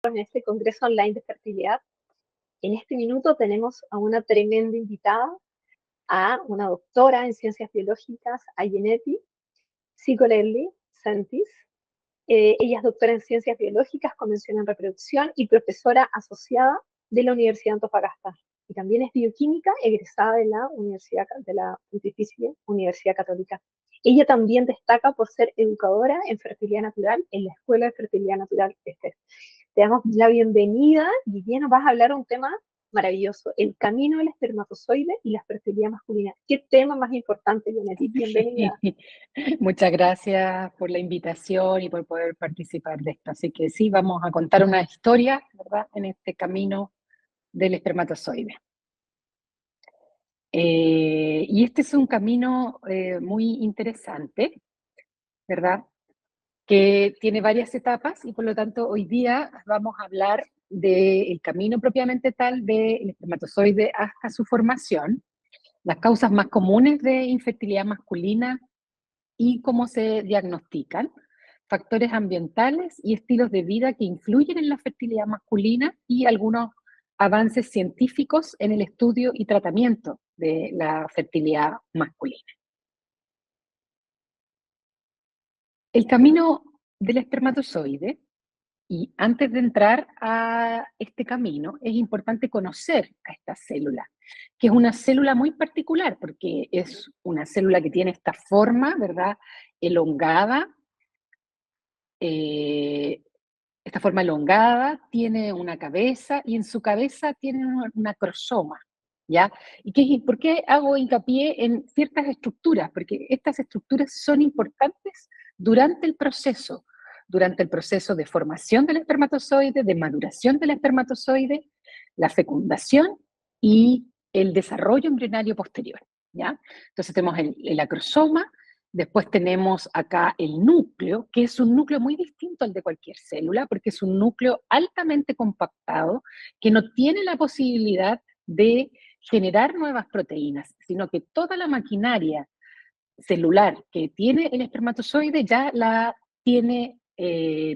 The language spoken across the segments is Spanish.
en este Congreso Online de Fertilidad. En este minuto tenemos a una tremenda invitada, a una doctora en Ciencias Biológicas, Ayeneti Psicolelli Sentis. Ella es doctora en Ciencias Biológicas, con mención en reproducción y profesora asociada de la Universidad de Antofagasta. Y también es bioquímica egresada de la Pontificia Universidad Católica. Ella también destaca por ser educadora en fertilidad natural en la Escuela de Fertilidad Natural EFER. Te damos la bienvenida y bien nos vas a hablar un tema maravilloso, el camino del espermatozoide y la fertilidad masculina. ¿Qué tema más importante, Janet? Bienvenida. Muchas gracias por la invitación y por poder participar de esto. Así que sí, vamos a contar una historia, ¿verdad?, en este camino del espermatozoide. Y este es un camino muy interesante, ¿verdad?, que tiene varias etapas y por lo tanto hoy día vamos a hablar del camino propiamente tal del espermatozoide hasta su formación, las causas más comunes de infertilidad masculina y cómo se diagnostican, factores ambientales y estilos de vida que influyen en la fertilidad masculina y algunos avances científicos en el estudio y tratamiento de la fertilidad masculina. El camino del espermatozoide, y antes de entrar a este camino, es importante conocer a esta célula, que es una célula muy particular, porque es una célula que tiene esta forma, ¿verdad?, elongada. Esta forma elongada, tiene una cabeza y en su cabeza tiene una acrosoma, ¿ya? ¿Por qué hago hincapié en ciertas estructuras? Porque estas estructuras son importantes durante el proceso de formación del espermatozoide, de maduración del espermatozoide, la fecundación y el desarrollo embrionario posterior, ¿ya? Entonces tenemos el acrosoma. Después tenemos acá el núcleo, que es un núcleo muy distinto al de cualquier célula, porque es un núcleo altamente compactado, que no tiene la posibilidad de generar nuevas proteínas, sino que toda la maquinaria celular que tiene el espermatozoide ya la tiene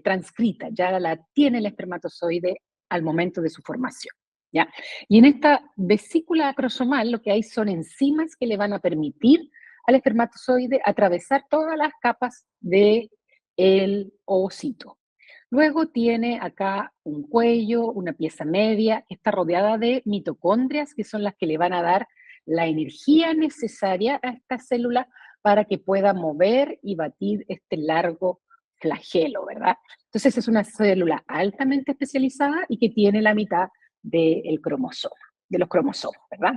transcrita, ya la tiene el espermatozoide al momento de su formación, ¿ya? Y en esta vesícula acrosomal lo que hay son enzimas que le van a permitir al espermatozoide atravesar todas las capas del ovocito. Luego tiene acá un cuello, una pieza media, que está rodeada de mitocondrias, que son las que le van a dar la energía necesaria a esta célula para que pueda mover y batir este largo flagelo, ¿verdad? Entonces es una célula altamente especializada y que tiene la mitad del cromosoma, de los cromosomas, ¿verdad?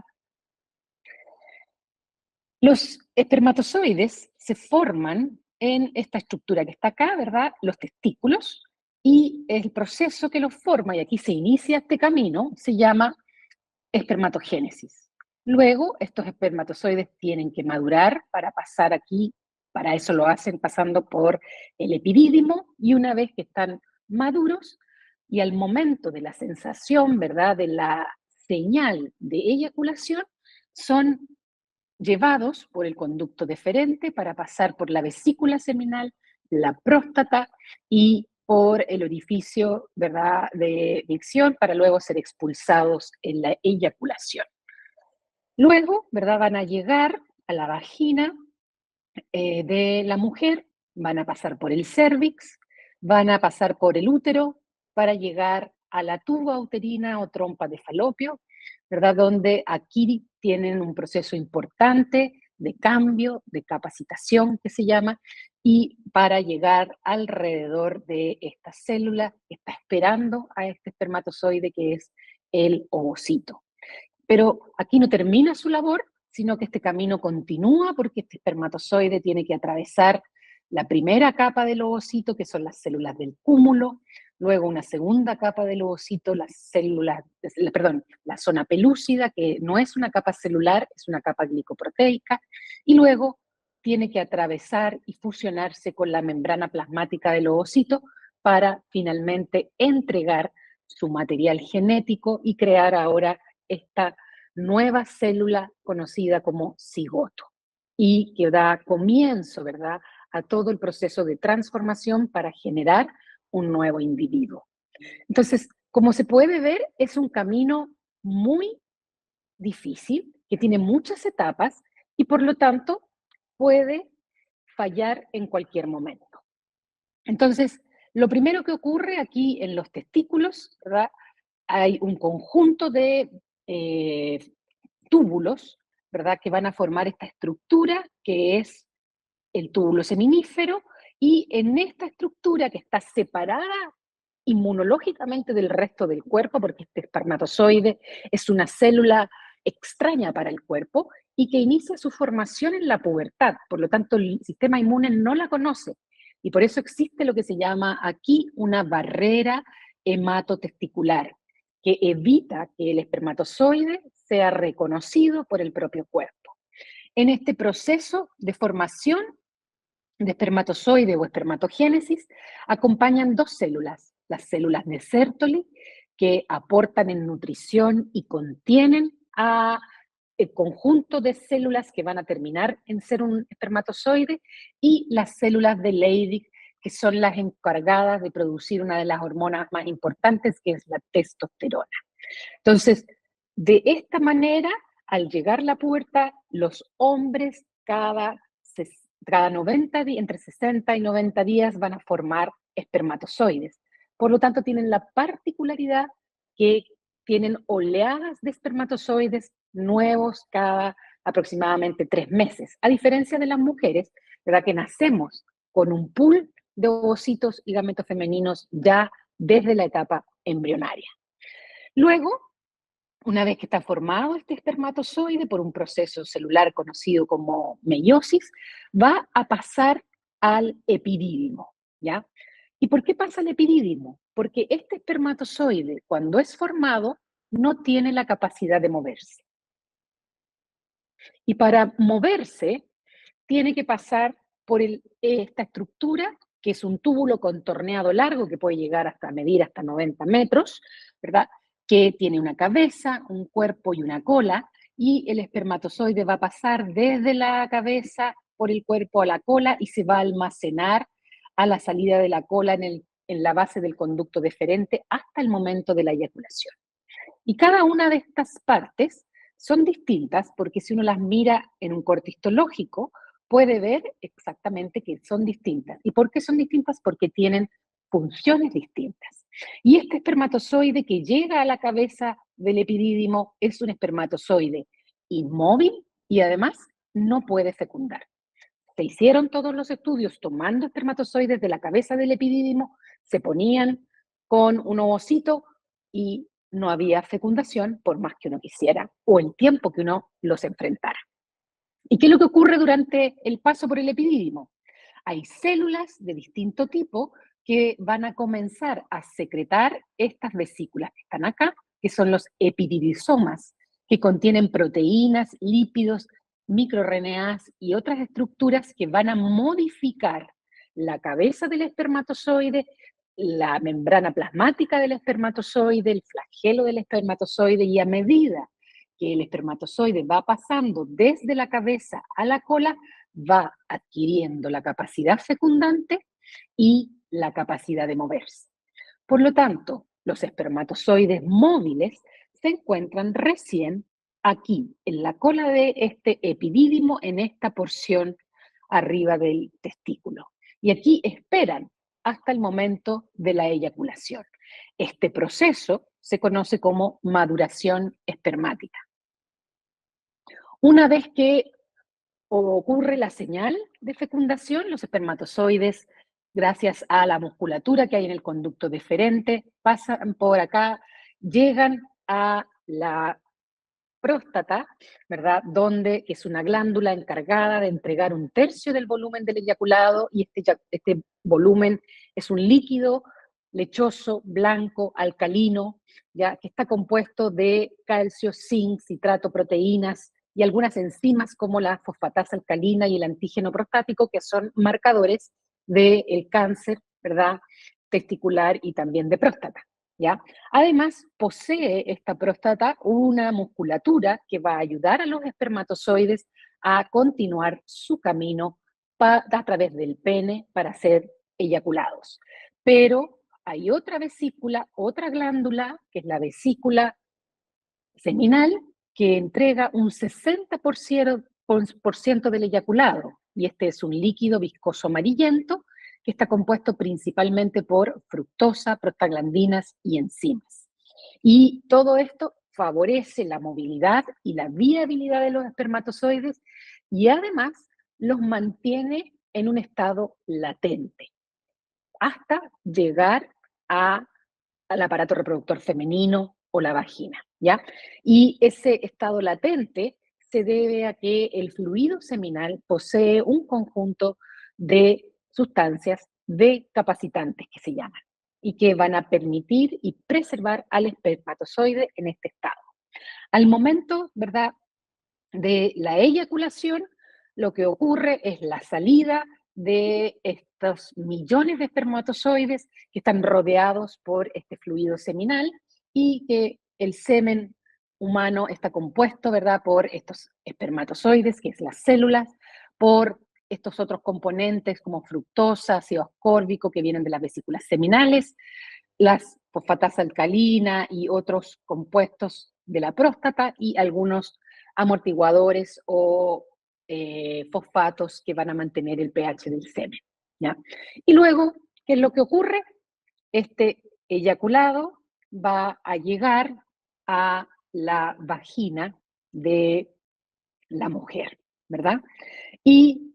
Los espermatozoides se forman en esta estructura que está acá, ¿verdad?, los testículos, y el proceso que los forma, y aquí se inicia este camino, se llama espermatogénesis. Luego, estos espermatozoides tienen que madurar para pasar aquí, para eso lo hacen pasando por el epidídimo, y una vez que están maduros, y al momento de la sensación, ¿verdad?, de la señal de eyaculación, son llevados por el conducto deferente para pasar por la vesícula seminal, la próstata y por el orificio, ¿verdad?, de micción para luego ser expulsados en la eyaculación. Luego, ¿verdad?, van a llegar a la vagina de la mujer, van a pasar por el cérvix, van a pasar por el útero para llegar a la tuba uterina o trompa de falopio, ¿verdad?, donde aquí tienen un proceso importante de cambio, de capacitación que se llama, y para llegar alrededor de esta célula que está esperando a este espermatozoide que es el ovocito. Pero aquí no termina su labor, sino que este camino continúa porque este espermatozoide tiene que atravesar la primera capa del ovocito, que son las células del cúmulo, luego una segunda capa del ovocito, la zona pelúcida, que no es una capa celular, es una capa glicoproteica, y luego tiene que atravesar y fusionarse con la membrana plasmática del ovocito para finalmente entregar su material genético y crear ahora esta nueva célula conocida como cigoto y que da comienzo, ¿verdad?, a todo el proceso de transformación para generar un nuevo individuo. Entonces, como se puede ver, es un camino muy difícil, que tiene muchas etapas y por lo tanto puede fallar en cualquier momento. Entonces, lo primero que ocurre aquí en los testículos, ¿verdad? Hay un conjunto de túbulos, ¿verdad? Que van a formar esta estructura que es el túbulo seminífero, y en esta estructura que está separada inmunológicamente del resto del cuerpo, porque este espermatozoide es una célula extraña para el cuerpo y que inicia su formación en la pubertad, por lo tanto el sistema inmune no la conoce, y por eso existe lo que se llama aquí una barrera hematotesticular, que evita que el espermatozoide sea reconocido por el propio cuerpo. En este proceso de formación de espermatozoide o espermatogénesis, acompañan dos células, las células de Sertoli, que aportan en nutrición y contienen a el conjunto de células que van a terminar en ser un espermatozoide, y las células de Leydig, que son las encargadas de producir una de las hormonas más importantes, que es la testosterona. Entonces, de esta manera, al llegar la pubertad, los hombres cada 90 días, entre 60 y 90 días, van a formar espermatozoides. Por lo tanto, tienen la particularidad que tienen oleadas de espermatozoides nuevos cada aproximadamente 3 meses, a diferencia de las mujeres, ¿verdad? Que nacemos con un pool de ovocitos y gametos femeninos ya desde la etapa embrionaria. Luego, una vez que está formado este espermatozoide por un proceso celular conocido como meiosis, va a pasar al epidídimo, ¿ya? ¿Y por qué pasa al epidídimo? Porque este espermatozoide, cuando es formado, no tiene la capacidad de moverse. Y para moverse, tiene que pasar por esta estructura, que es un túbulo contorneado largo que puede llegar hasta medir hasta 90 metros, ¿verdad? Que tiene una cabeza, un cuerpo y una cola, y el espermatozoide va a pasar desde la cabeza por el cuerpo a la cola y se va a almacenar a la salida de la cola en la base del conducto deferente hasta el momento de la eyaculación. Y cada una de estas partes son distintas porque si uno las mira en un corte histológico, puede ver exactamente que son distintas. ¿Y por qué son distintas? Porque tienen funciones distintas. Y este espermatozoide que llega a la cabeza del epidídimo es un espermatozoide inmóvil y además no puede fecundar. Se hicieron todos los estudios tomando espermatozoides de la cabeza del epidídimo, se ponían con un ovocito y no había fecundación por más que uno quisiera o el tiempo que uno los enfrentara. ¿Y qué es lo que ocurre durante el paso por el epidídimo? Hay células de distinto tipo que van a comenzar a secretar estas vesículas que están acá, que son los epididisomas, que contienen proteínas, lípidos, microRNAs y otras estructuras que van a modificar la cabeza del espermatozoide, la membrana plasmática del espermatozoide, el flagelo del espermatozoide, y a medida que el espermatozoide va pasando desde la cabeza a la cola, va adquiriendo la capacidad fecundante y la capacidad de moverse. Por lo tanto, los espermatozoides móviles se encuentran recién aquí, en la cola de este epidídimo, en esta porción arriba del testículo. Y aquí esperan hasta el momento de la eyaculación. Este proceso se conoce como maduración espermática. Una vez que ocurre la señal de fecundación, los espermatozoides, gracias a la musculatura que hay en el conducto deferente, pasan por acá, llegan a la próstata, ¿verdad? Que es una glándula encargada de entregar un tercio del volumen del eyaculado, y este volumen es un líquido lechoso, blanco, alcalino, ¿ya? Que está compuesto de calcio, zinc, citrato, proteínas y algunas enzimas como la fosfatasa alcalina y el antígeno prostático, que son marcadores del cáncer, ¿verdad? Testicular y también de próstata, ¿ya? Además, posee esta próstata una musculatura que va a ayudar a los espermatozoides a continuar su camino a través del pene para ser eyaculados. Pero hay otra vesícula, otra glándula, que es la vesícula seminal, que entrega un 60% del eyaculado. Y este es un líquido viscoso amarillento que está compuesto principalmente por fructosa, prostaglandinas y enzimas. Y todo esto favorece la movilidad y la viabilidad de los espermatozoides y además los mantiene en un estado latente hasta llegar al aparato reproductor femenino o la vagina, ¿ya? Y ese estado latente se debe a que el fluido seminal posee un conjunto de sustancias decapacitantes que se llaman y que van a permitir y preservar al espermatozoide en este estado. Al momento, ¿verdad?, de la eyaculación, lo que ocurre es la salida de estos millones de espermatozoides que están rodeados por este fluido seminal y que el semen humano está compuesto, ¿verdad?, por estos espermatozoides, que es las células, por estos otros componentes como fructosa, ácido ascórbico, que vienen de las vesículas seminales, las fosfatasa alcalina y otros compuestos de la próstata y algunos amortiguadores o fosfatos que van a mantener el pH del semen, ¿ya? Y luego, ¿qué es lo que ocurre? Este eyaculado va a llegar a la vagina de la mujer, ¿verdad? Y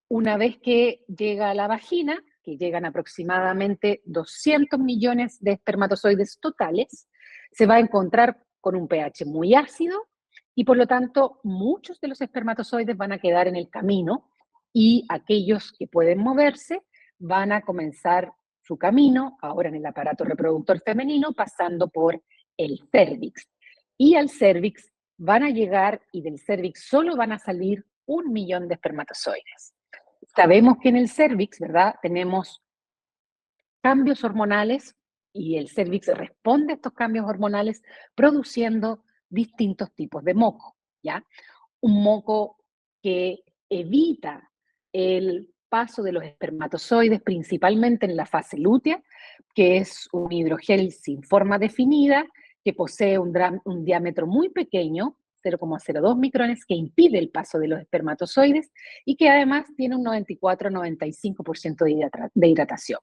una vez que llega a la vagina, que llegan aproximadamente 200 millones de espermatozoides totales, se va a encontrar con un pH muy ácido y por lo tanto muchos de los espermatozoides van a quedar en el camino y aquellos que pueden moverse van a comenzar su camino ahora en el aparato reproductor femenino pasando por el cérvix. Y al cérvix van a llegar y del cérvix solo van a salir 1 millón de espermatozoides. Sabemos que en el cérvix, ¿verdad?, tenemos cambios hormonales y el cérvix responde a estos cambios hormonales produciendo distintos tipos de moco, ¿ya? Un moco que evita el paso de los espermatozoides, principalmente en la fase lútea, que es un hidrogel sin forma definida, que posee un diámetro muy pequeño, 0,02 micrones, que impide el paso de los espermatozoides y que además tiene un 94-95% de hidratación.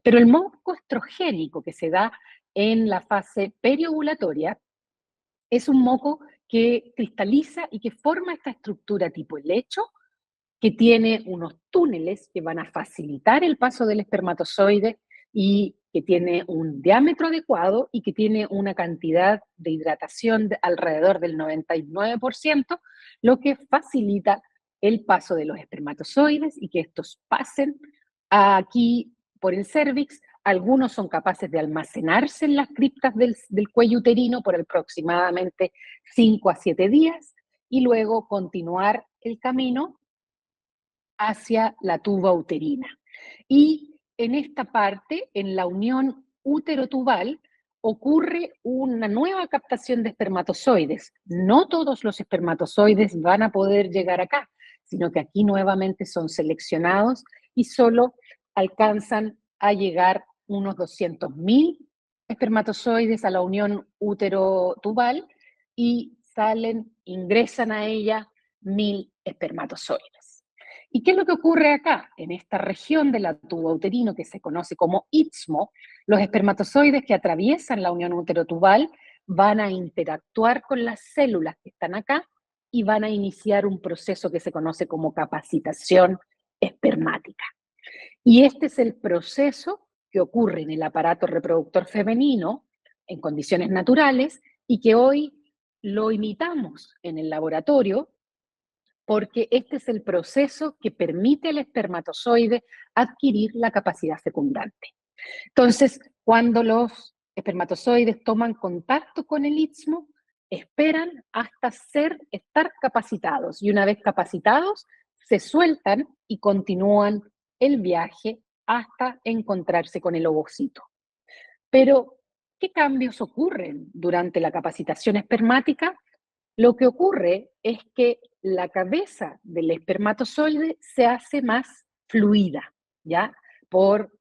Pero el moco estrogénico que se da en la fase periovulatoria es un moco que cristaliza y que forma esta estructura tipo helecho, que tiene unos túneles que van a facilitar el paso del espermatozoide y que tiene un diámetro adecuado y que tiene una cantidad de hidratación de alrededor del 99%, lo que facilita el paso de los espermatozoides y que estos pasen aquí por el cérvix. Algunos son capaces de almacenarse en las criptas del cuello uterino por aproximadamente 5 a 7 días y luego continuar el camino hacia la tuba uterina. Y en esta parte, en la unión útero-tubal, ocurre una nueva captación de espermatozoides. No todos los espermatozoides van a poder llegar acá, sino que aquí nuevamente son seleccionados y solo alcanzan a llegar unos 200.000 espermatozoides a la unión útero-tubal y salen, ingresan a ella 1.000 espermatozoides. ¿Y qué es lo que ocurre acá? En esta región de la tuba uterino que se conoce como istmo, los espermatozoides que atraviesan la unión útero-tubal van a interactuar con las células que están acá y van a iniciar un proceso que se conoce como capacitación espermática. Y este es el proceso que ocurre en el aparato reproductor femenino en condiciones naturales y que hoy lo imitamos en el laboratorio porque este es el proceso que permite al espermatozoide adquirir la capacidad fecundante. Entonces, cuando los espermatozoides toman contacto con el istmo, esperan hasta estar capacitados y una vez capacitados, se sueltan y continúan el viaje hasta encontrarse con el ovocito. Pero, ¿qué cambios ocurren durante la capacitación espermática? Lo que ocurre es que la cabeza del espermatozoide se hace más fluida, ¿ya? Por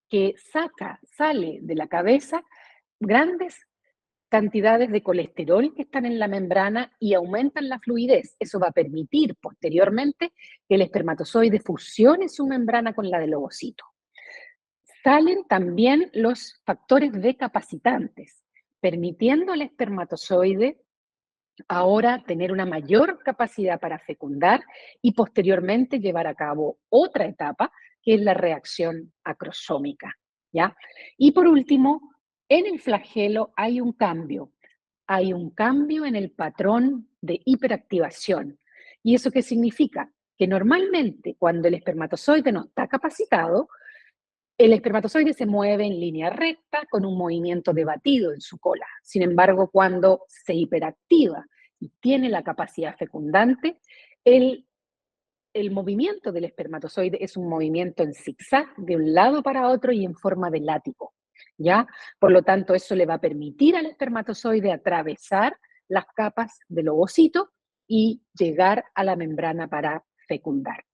que sale de la cabeza grandes cantidades de colesterol que están en la membrana y aumentan la fluidez. Eso va a permitir posteriormente que el espermatozoide fusione su membrana con la del ovocito. Salen también los factores decapacitantes, permitiendo al espermatozoide ahora tener una mayor capacidad para fecundar y posteriormente llevar a cabo otra etapa, que es la reacción acrosómica, ¿ya? Y por último, en el flagelo hay un cambio en el patrón de hiperactivación. ¿Y eso qué significa? Que normalmente cuando el espermatozoide no está capacitado, el espermatozoide se mueve en línea recta con un movimiento de batido en su cola. Sin embargo, cuando se hiperactiva y tiene la capacidad fecundante, el movimiento del espermatozoide es un movimiento en zigzag de un lado para otro y en forma de látigo, ¿ya? Por lo tanto, eso le va a permitir al espermatozoide atravesar las capas del ovocito y llegar a la membrana para fecundar.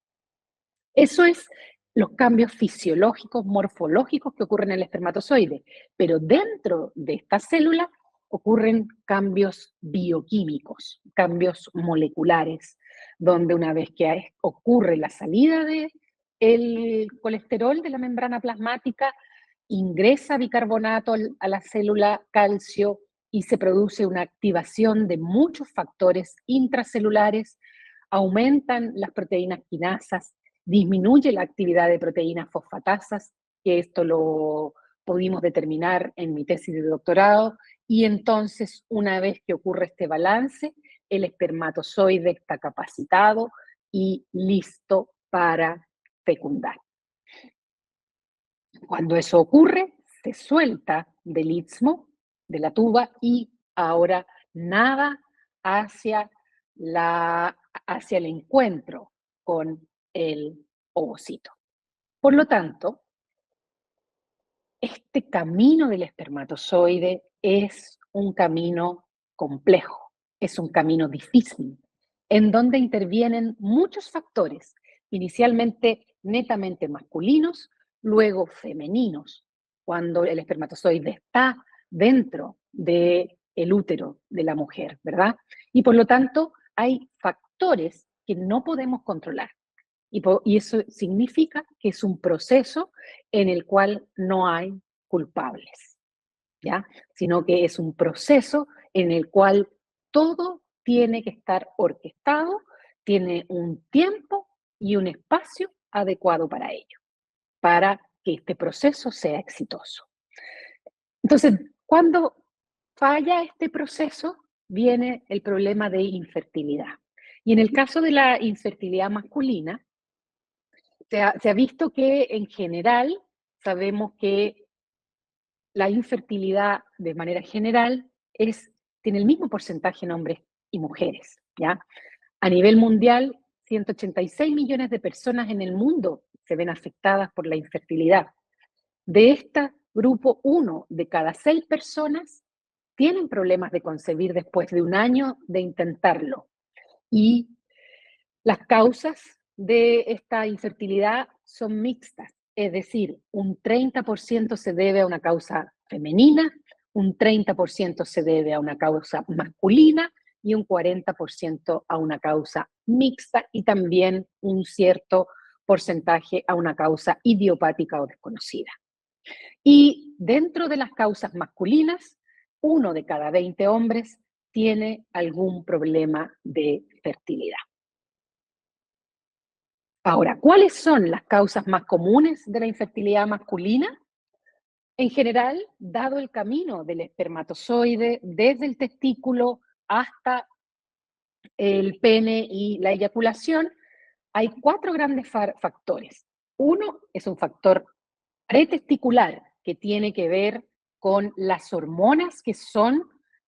Eso es los cambios fisiológicos, morfológicos que ocurren en el espermatozoide, pero dentro de esta célula ocurren cambios bioquímicos, cambios moleculares, donde una vez que ocurre la salida del colesterol de la membrana plasmática, ingresa bicarbonato a la célula, calcio, y se produce una activación de muchos factores intracelulares, aumentan las proteínas quinasas, disminuye la actividad de proteínas fosfatasas, que esto lo pudimos determinar en mi tesis de doctorado, y entonces una vez que ocurre este balance, el espermatozoide está capacitado y listo para fecundar. Cuando eso ocurre, se suelta del istmo, de la tuba, y ahora nada hacia el encuentro con el ovocito. Por lo tanto, este camino del espermatozoide es un camino complejo, es un camino difícil, en donde intervienen muchos factores, inicialmente netamente masculinos, luego femeninos, cuando el espermatozoide está dentro del útero de la mujer, ¿verdad? Y por lo tanto, hay factores que no podemos controlar. Y eso significa que es un proceso en el cual no hay culpables, ¿ya? Sino que es un proceso en el cual todo tiene que estar orquestado, tiene un tiempo y un espacio adecuado para ello, para que este proceso sea exitoso. Entonces, cuando falla este proceso, viene el problema de infertilidad. Y en el caso de la infertilidad masculina, se ha visto que en general sabemos que la infertilidad de manera general tiene el mismo porcentaje en hombres y mujeres, ¿ya? A nivel mundial, 186 millones de personas en el mundo se ven afectadas por la infertilidad. De este grupo, 1 de cada 6 personas tienen problemas de concebir después de un año de intentarlo. Y las causas de esta infertilidad son mixtas, es decir, un 30% se debe a una causa femenina, un 30% se debe a una causa masculina y un 40% a una causa mixta y también un cierto porcentaje a una causa idiopática o desconocida. Y dentro de las causas masculinas, 1 de cada 20 hombres tiene algún problema de fertilidad. Ahora, ¿cuáles son las causas más comunes de la infertilidad masculina? En general, dado el camino del espermatozoide desde el testículo hasta el pene y la eyaculación, hay 4 grandes factores. Uno es un factor pretesticular que tiene que ver con las hormonas que son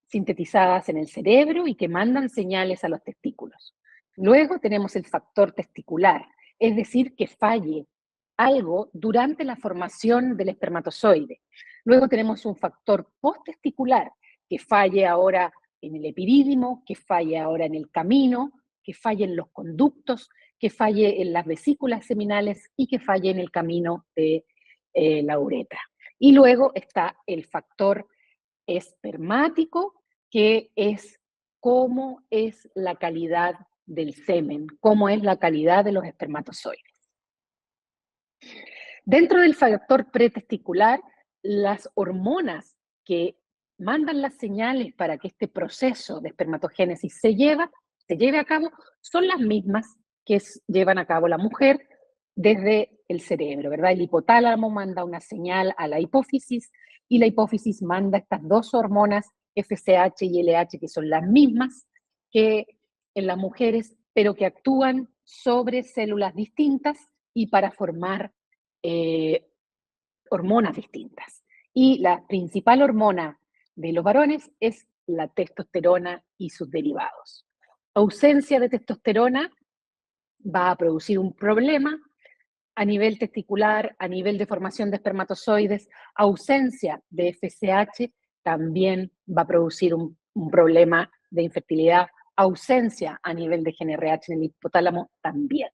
sintetizadas en el cerebro y que mandan señales a los testículos. Luego tenemos el factor testicular, es decir, que falle algo durante la formación del espermatozoide. Luego tenemos un factor posttesticular, que falle ahora en el epidídimo, que falle ahora en el camino, que falle en los conductos, que falle en las vesículas seminales y que falle en el camino de la uretra. Y luego está el factor espermático, que es cómo es la calidad del semen, cómo es la calidad de los espermatozoides. Dentro del factor pretesticular, las hormonas que mandan las señales para que este proceso de espermatogénesis se lleve a cabo son las mismas que llevan a cabo la mujer desde el cerebro, ¿verdad? El hipotálamo manda una señal a la hipófisis y la hipófisis manda estas dos hormonas, FSH y LH, que son las mismas que en las mujeres, pero que actúan sobre células distintas y para formar hormonas distintas. Y la principal hormona de los varones es la testosterona y sus derivados. Ausencia de testosterona va a producir un problema a nivel testicular, a nivel de formación de espermatozoides. Ausencia de FSH también va a producir un problema de infertilidad. Ausencia a nivel de GnRH en el hipotálamo también.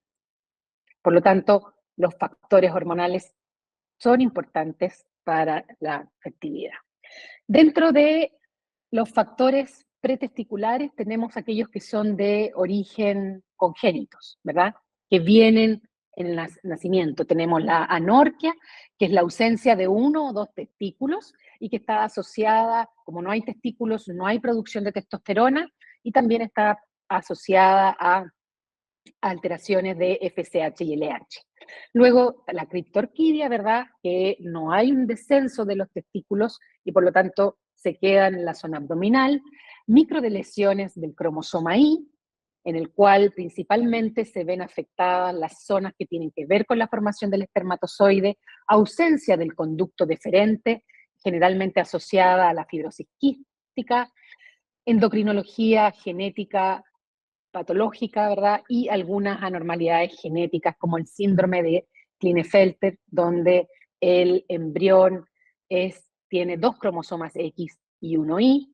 Por lo tanto, los factores hormonales son importantes para la fertilidad. Dentro de los factores pretesticulares tenemos aquellos que son de origen congénitos, ¿verdad? Que vienen en el nacimiento. Tenemos la anorquia, que es la ausencia de uno o dos testículos y que está asociada, como no hay testículos, no hay producción de testosterona y también está asociada a alteraciones de FSH y LH. Luego, la criptorquidia, ¿verdad? Que no hay un descenso de los testículos y por lo tanto se quedan en la zona abdominal. Microdeleciones del cromosoma Y, en el cual principalmente se ven afectadas las zonas que tienen que ver con la formación del espermatozoide, ausencia del conducto deferente, generalmente asociada a la fibrosis quística, endocrinología genética patológica, ¿verdad? Y algunas anormalidades genéticas como el síndrome de Klinefelter, donde el embrión tiene dos cromosomas X y uno Y,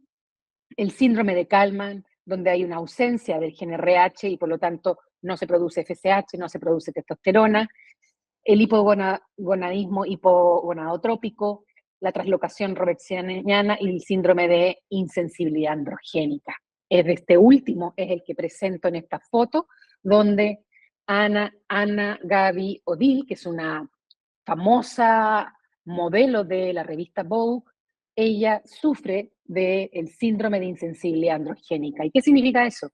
el síndrome de Kallmann, donde hay una ausencia del gen RH y por lo tanto no se produce FSH, no se produce testosterona, el hipogonadismo hipogonadotrópico, la translocación robertsiana y el síndrome de insensibilidad androgénica. Es de este último, es el que presento en esta foto, donde Ana Gaby Odil, que es una famosa modelo de la revista Vogue, ella sufre del síndrome de insensibilidad androgénica. ¿Y qué significa eso?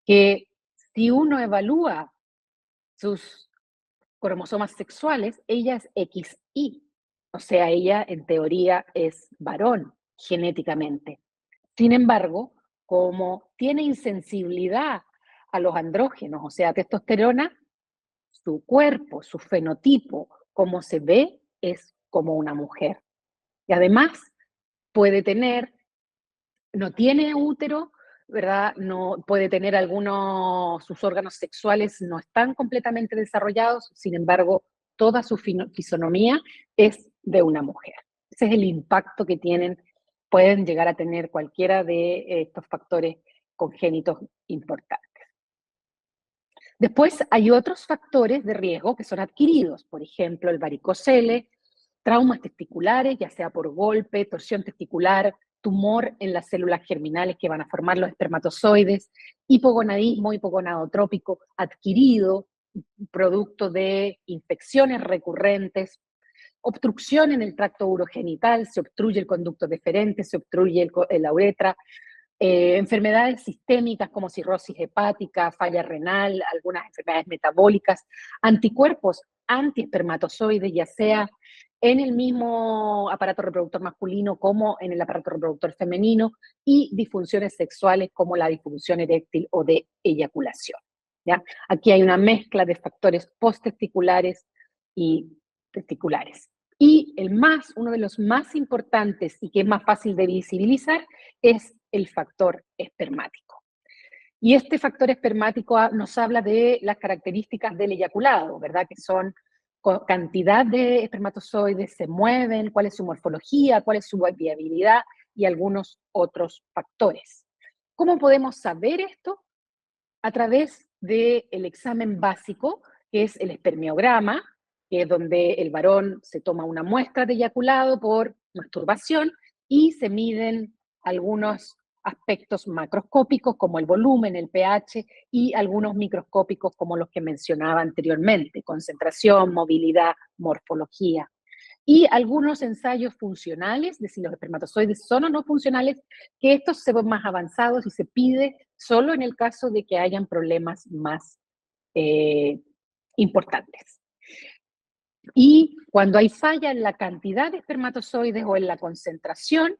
Que si uno evalúa sus cromosomas sexuales, ella es XY, o sea, ella en teoría es varón genéticamente. Sin embargo, como tiene insensibilidad a los andrógenos, o sea, testosterona, su cuerpo, su fenotipo, como se ve, es como una mujer. Y además puede tener, no tiene útero, ¿verdad? No puede tener algunos, sus órganos sexuales no están completamente desarrollados, sin embargo, toda su fisonomía es de una mujer. Ese es el impacto que pueden llegar a tener cualquiera de estos factores congénitos importantes. Después hay otros factores de riesgo que son adquiridos, por ejemplo, el varicocele, traumas testiculares, ya sea por golpe, torsión testicular, tumor en las células germinales que van a formar los espermatozoides, hipogonadismo, hipogonadotrópico adquirido, producto de infecciones recurrentes, obstrucción en el tracto urogenital, se obstruye el conducto deferente, se obstruye la uretra, enfermedades sistémicas como cirrosis hepática, falla renal, algunas enfermedades metabólicas, anticuerpos antiespermatozoides, ya sea en el mismo aparato reproductor masculino como en el aparato reproductor femenino, y disfunciones sexuales como la disfunción eréctil o de eyaculación. ¿Ya? Aquí hay una mezcla de factores posttesticulares y testiculares. Y uno de los más importantes y que es más fácil de visibilizar es el factor espermático. Y este factor espermático nos habla de las características del eyaculado, ¿verdad? Que son cantidad de espermatozoides, se mueven, cuál es su morfología, cuál es su viabilidad y algunos otros factores. ¿Cómo podemos saber esto? A través del examen básico, que es el espermiograma, que es donde el varón se toma una muestra de eyaculado por masturbación y se miden algunos aspectos macroscópicos como el volumen, el pH y algunos microscópicos como los que mencionaba anteriormente, concentración, movilidad, morfología. Y algunos ensayos funcionales de si los espermatozoides son o no funcionales, que estos se ven más avanzados y se pide solo en el caso de que hayan problemas más importantes. Y cuando hay falla en la cantidad de espermatozoides o en la concentración,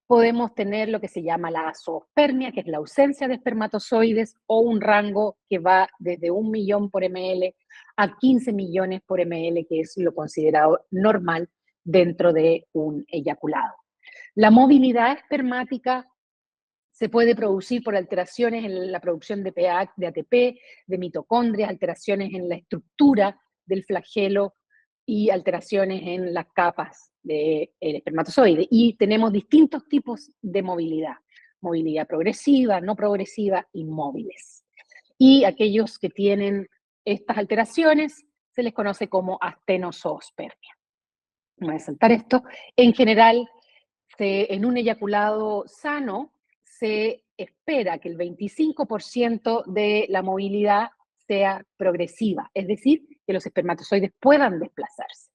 podemos tener lo que se llama la azoospermia, que es la ausencia de espermatozoides, o un rango que va desde 1 millón por ml a 15 millones por ml, que es lo considerado normal dentro de un eyaculado. La movilidad espermática se puede producir por alteraciones en la producción de pH, de ATP, de mitocondrias, alteraciones en la estructura del flagelo y alteraciones en las capas del espermatozoide. Y tenemos distintos tipos de movilidad. Movilidad progresiva, no progresiva, inmóviles. Y aquellos que tienen estas alteraciones se les conoce como astenozoospermia. Voy a saltar esto. En general, en un eyaculado sano, se espera que el 25% de la movilidad sea progresiva, es decir, que los espermatozoides puedan desplazarse.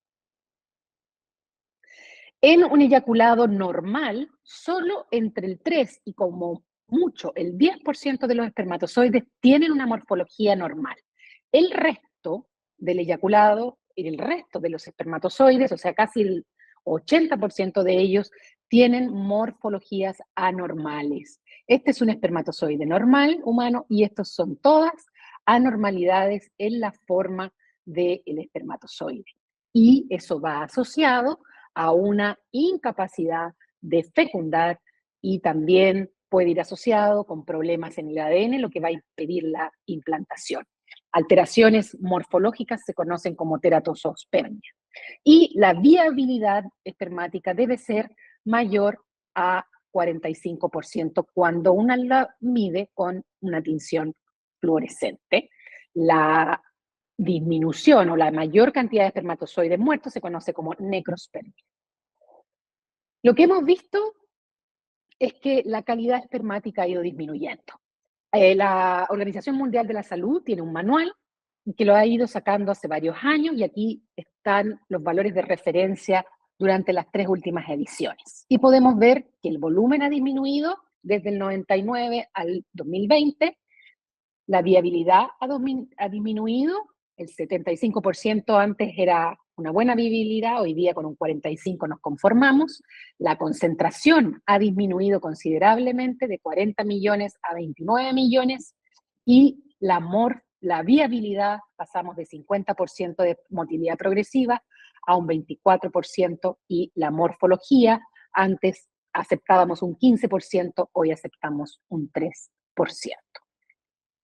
En un eyaculado normal, solo entre el 3 y como mucho el 10% de los espermatozoides tienen una morfología normal. El resto del eyaculado y el resto de los espermatozoides, o sea, casi el 80% de ellos, tienen morfologías anormales. Este es un espermatozoide normal humano y estos son todas anormalidades en la forma del espermatozoide. Y eso va asociado a una incapacidad de fecundar y también puede ir asociado con problemas en el ADN, lo que va a impedir la implantación. Alteraciones morfológicas se conocen como teratosospermia. Y la viabilidad espermática debe ser mayor a 45% cuando una la mide con una tinción fluorescente. La disminución o la mayor cantidad de espermatozoides muertos se conoce como necrospermia. Lo que hemos visto es que la calidad espermática ha ido disminuyendo. La Organización Mundial de la Salud tiene un manual que lo ha ido sacando hace varios años y aquí están los valores de referencia durante las 3 últimas ediciones. Y podemos ver que el volumen ha disminuido desde el 99 al 2020, la viabilidad ha disminuido, el 75% antes era una buena viabilidad, hoy día con un 45% nos conformamos, la concentración ha disminuido considerablemente de 40 millones a 29 millones y la viabilidad pasamos de 50% de motilidad progresiva a un 24% y la morfología, antes aceptábamos un 15%, hoy aceptamos un 3%.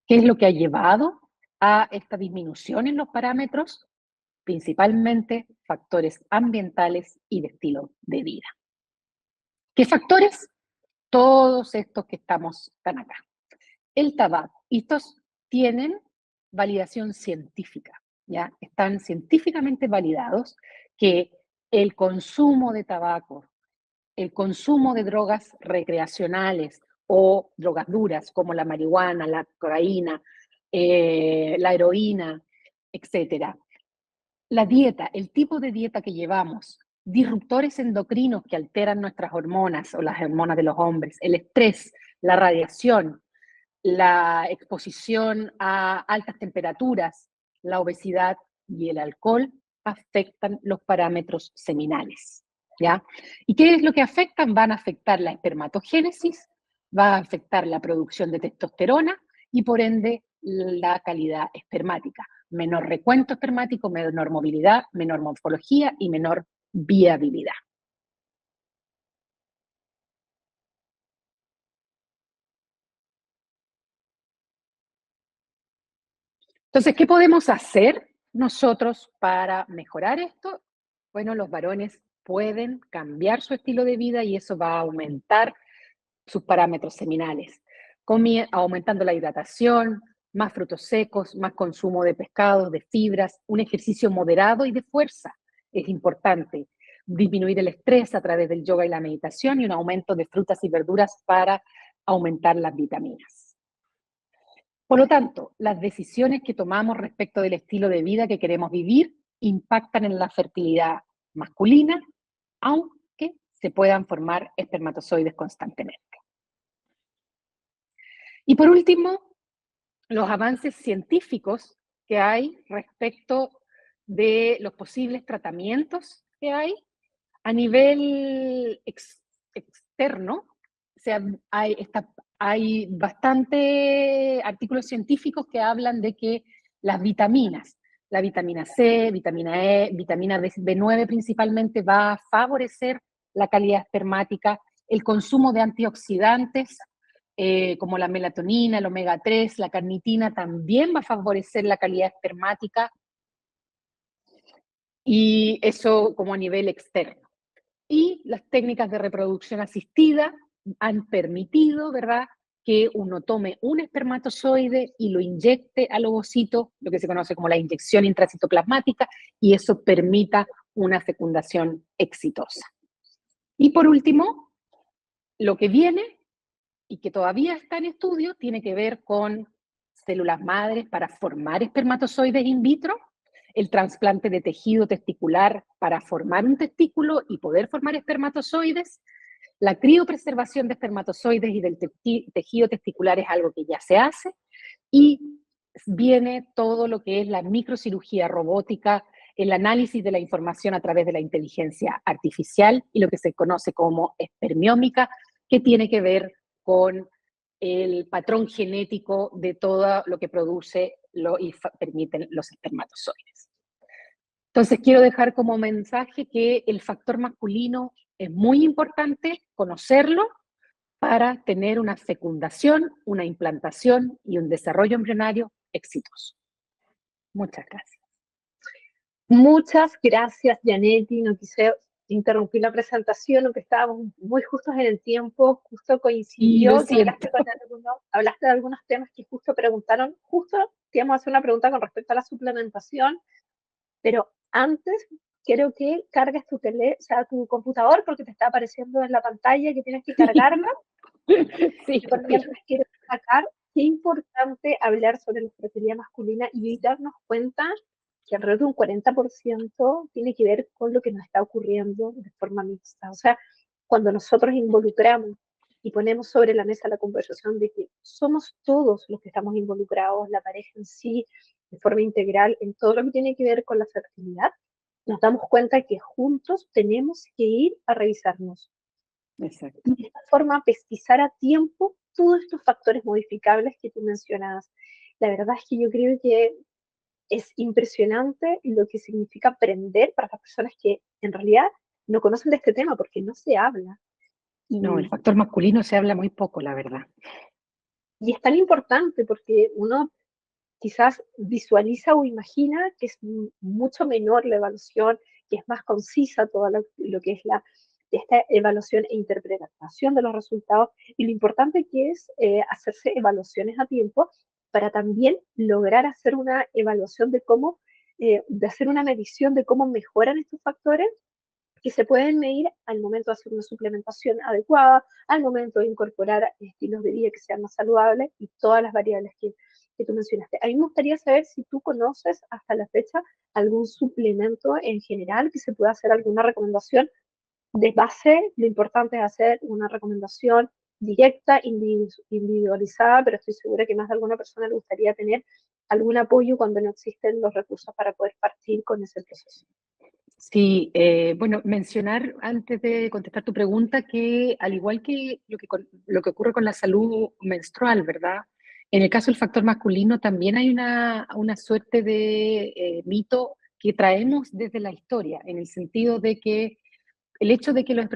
¿Qué es lo que ha llevado a esta disminución en los parámetros? Principalmente factores ambientales y de estilo de vida. ¿Qué factores? Todos estos que están acá. El tabaco. Estos tienen validación científica, ¿ya? Están científicamente validados que el consumo de tabaco, el consumo de drogas recreacionales o drogas duras como la marihuana, la cocaína, la heroína, etcétera. La dieta, el tipo de dieta que llevamos, disruptores endocrinos que alteran nuestras hormonas o las hormonas de los hombres, el estrés, la radiación, la exposición a altas temperaturas, la obesidad y el alcohol afectan los parámetros seminales, ¿ya? ¿Y qué es lo que afectan? Van a afectar la espermatogénesis, va a afectar la producción de testosterona y por ende la calidad espermática. Menor recuento espermático, menor movilidad, menor morfología y menor viabilidad. Entonces, ¿qué podemos hacer nosotros para mejorar esto? Bueno, los varones pueden cambiar su estilo de vida y eso va a aumentar sus parámetros seminales, aumentando la hidratación, más frutos secos, más consumo de pescados, de fibras, un ejercicio moderado y de fuerza es importante, disminuir el estrés a través del yoga y la meditación y un aumento de frutas y verduras para aumentar las vitaminas. Por lo tanto, las decisiones que tomamos respecto del estilo de vida que queremos vivir impactan en la fertilidad masculina, aunque se puedan formar espermatozoides constantemente. Y por último, los avances científicos que hay respecto de los posibles tratamientos que hay a nivel externo. O sea, hay bastante artículos científicos que hablan de que las vitaminas, la vitamina C, vitamina E, vitamina B9 principalmente, va a favorecer la calidad espermática, el consumo de antioxidantes, como la melatonina, el omega 3, la carnitina, también va a favorecer la calidad espermática, y eso como a nivel externo. Y las técnicas de reproducción asistida han permitido, ¿verdad?, que uno tome un espermatozoide y lo inyecte al ovocito, lo que se conoce como la inyección intracitoplasmática, y eso permita una fecundación exitosa. Y por último, lo que viene y que todavía está en estudio tiene que ver con células madres para formar espermatozoides in vitro, el trasplante de tejido testicular para formar un testículo y poder formar espermatozoides. La criopreservación de espermatozoides y del tejido testicular es algo que ya se hace, y viene todo lo que es la microcirugía robótica, el análisis de la información a través de la inteligencia artificial y lo que se conoce como espermiómica, que tiene que ver con el patrón genético de todo lo que produce y permiten los espermatozoides. Entonces, quiero dejar como mensaje que el factor masculino es muy importante conocerlo para tener una fecundación, una implantación y un desarrollo embrionario exitoso. Muchas gracias. Muchas gracias, Janetti. No quise interrumpir la presentación, aunque estábamos muy justos en el tiempo, justo coincidió que hablaste de algunos temas que justo preguntaron, justo te íbamos a hacer una pregunta con respecto a la suplementación, pero antes quiero que cargues tu tu computador, porque te está apareciendo en la pantalla que tienes que cargarla. Sí, y por mientras quiero destacar qué importante hablar sobre la fertilidad masculina y darnos cuenta que alrededor de un 40% tiene que ver con lo que nos está ocurriendo de forma mixta. O sea, cuando nosotros involucramos y ponemos sobre la mesa la conversación de que somos todos los que estamos involucrados, la pareja en sí, de forma integral, en todo lo que tiene que ver con la fertilidad, nos damos cuenta que juntos tenemos que ir a revisarnos. Exacto. Y de esta forma pesquisar a tiempo todos estos factores modificables que tú mencionabas. La verdad es que yo creo que es impresionante lo que significa aprender para las personas que en realidad no conocen de este tema porque no se habla. No, el factor masculino se habla muy poco, la verdad. Y es tan importante porque uno quizás visualiza o imagina que es mucho menor la evaluación, que es más concisa todo lo que es esta evaluación e interpretación de los resultados, y lo importante que es hacerse evaluaciones a tiempo para también lograr hacer una evaluación de cómo, de hacer una medición de cómo mejoran estos factores que se pueden medir al momento de hacer una suplementación adecuada, al momento de incorporar estilos de vida que sean más saludables y todas las variables que tú mencionaste. A mí me gustaría saber si tú conoces hasta la fecha algún suplemento en general que se pueda hacer alguna recomendación de base. Lo importante es hacer una recomendación directa, individualizada, pero estoy segura que más de alguna persona le gustaría tener algún apoyo cuando no existen los recursos para poder partir con ese proceso. Sí, bueno, mencionar antes de contestar tu pregunta que al igual que lo que ocurre con la salud menstrual, ¿verdad? En el caso del factor masculino también hay una suerte de mito que traemos desde la historia, en el sentido de que el hecho de que los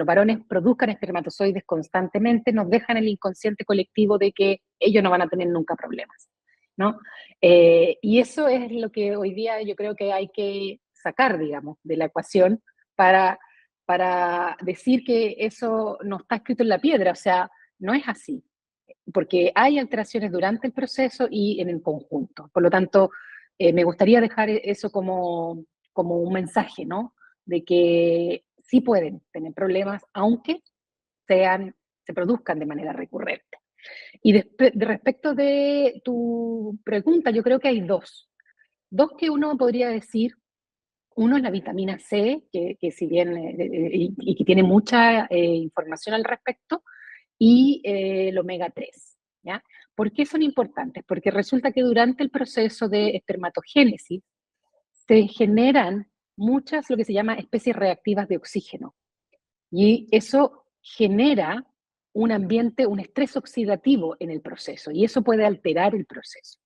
varones produzcan espermatozoides constantemente nos deja en el inconsciente colectivo de que ellos no van a tener nunca problemas, ¿no? Y eso es lo que hoy día yo creo que hay que sacar, digamos, de la ecuación para decir que eso no está escrito en la piedra, o sea, no es así. porque hay alteraciones durante el proceso y en el conjunto. Por lo tanto, me gustaría dejar eso como un mensaje, ¿no? De que sí pueden tener problemas, aunque se produzcan de manera recurrente. Y respecto de tu pregunta, yo creo que hay dos. Dos que uno podría decir. Uno es la vitamina C, que si bien, y que tiene mucha información al respecto, y el omega 3, ¿ya? ¿Por qué son importantes? Porque resulta que durante el proceso de espermatogénesis se generan muchas, lo que se llama especies reactivas de oxígeno, y eso genera un ambiente, un estrés oxidativo en el proceso, y eso puede alterar el proceso.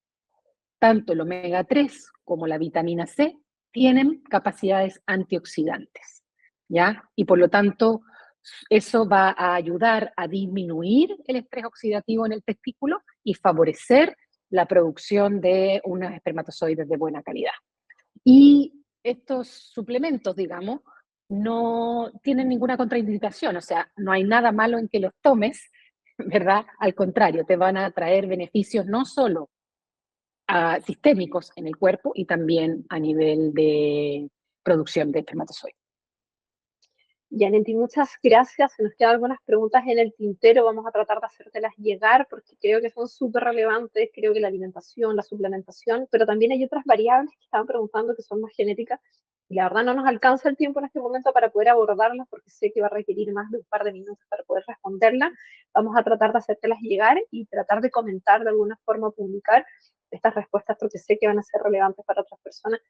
Tanto el omega 3 como la vitamina C tienen capacidades antioxidantes, ¿ya? Y por lo tanto, eso va a ayudar a disminuir el estrés oxidativo en el testículo y favorecer la producción de unos espermatozoides de buena calidad. Y estos suplementos, digamos, no tienen ninguna contraindicación, o sea, no hay nada malo en que los tomes, ¿verdad? Al contrario, te van a traer beneficios no solo sistémicos en el cuerpo y también a nivel de producción de espermatozoides. Yaneti, muchas gracias. Se nos quedan algunas preguntas en el tintero. Vamos a tratar de hacértelas llegar porque creo que son súper relevantes. Creo que la alimentación, la suplementación, pero también hay otras variables que estaban preguntando que son más genéticas. Y la verdad no nos alcanza el tiempo en este momento para poder abordarlas porque sé que va a requerir más de un par de minutos para poder responderlas. Vamos a tratar de hacértelas llegar y tratar de comentar de alguna forma, publicar estas respuestas porque sé que van a ser relevantes para otras personas.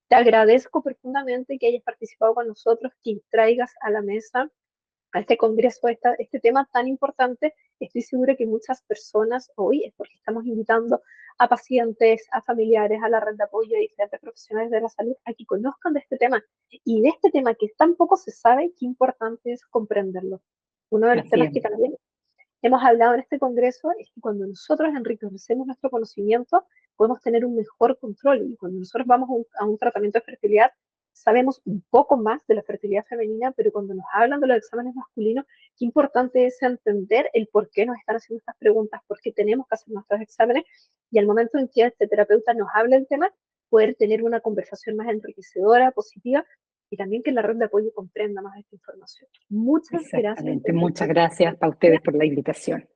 Te agradezco profundamente que hayas participado con nosotros, que traigas a la mesa, a este congreso, este tema tan importante. Estoy segura que muchas personas hoy, es porque estamos invitando a pacientes, a familiares, a la red de apoyo de diferentes profesionales de la salud, a que conozcan de este tema. Y de este tema que tan poco se sabe, qué importante es comprenderlo. Uno de los Así temas es. que también hemos hablado en este congreso es que cuando nosotros enriquecemos nuestro conocimiento, podemos tener un mejor control. Y cuando nosotros vamos a un tratamiento de fertilidad, sabemos un poco más de la fertilidad femenina, pero cuando nos hablan de los exámenes masculinos, qué importante es entender el por qué nos están haciendo estas preguntas, por qué tenemos que hacer nuestros exámenes, y al momento en que este terapeuta nos habla del tema, poder tener una conversación más enriquecedora, positiva, y también que la red de apoyo comprenda más esta información. Muchas gracias. Exactamente. Muchas gracias a ustedes por la invitación.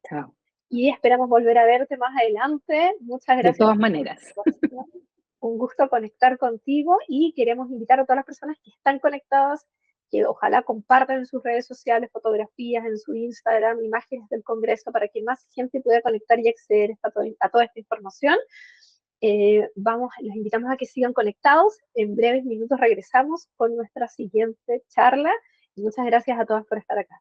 Chao. Y esperamos volver a verte más adelante. Muchas De gracias todas por tu maneras. participación. Un gusto conectar contigo y queremos invitar a todas las personas que están conectadas que ojalá compartan en sus redes sociales fotografías, en su Instagram, imágenes del Congreso para que más gente pueda conectar y acceder a toda esta información. Los invitamos a que sigan conectados. En breves minutos regresamos con nuestra siguiente charla. Y muchas gracias a todas por estar acá.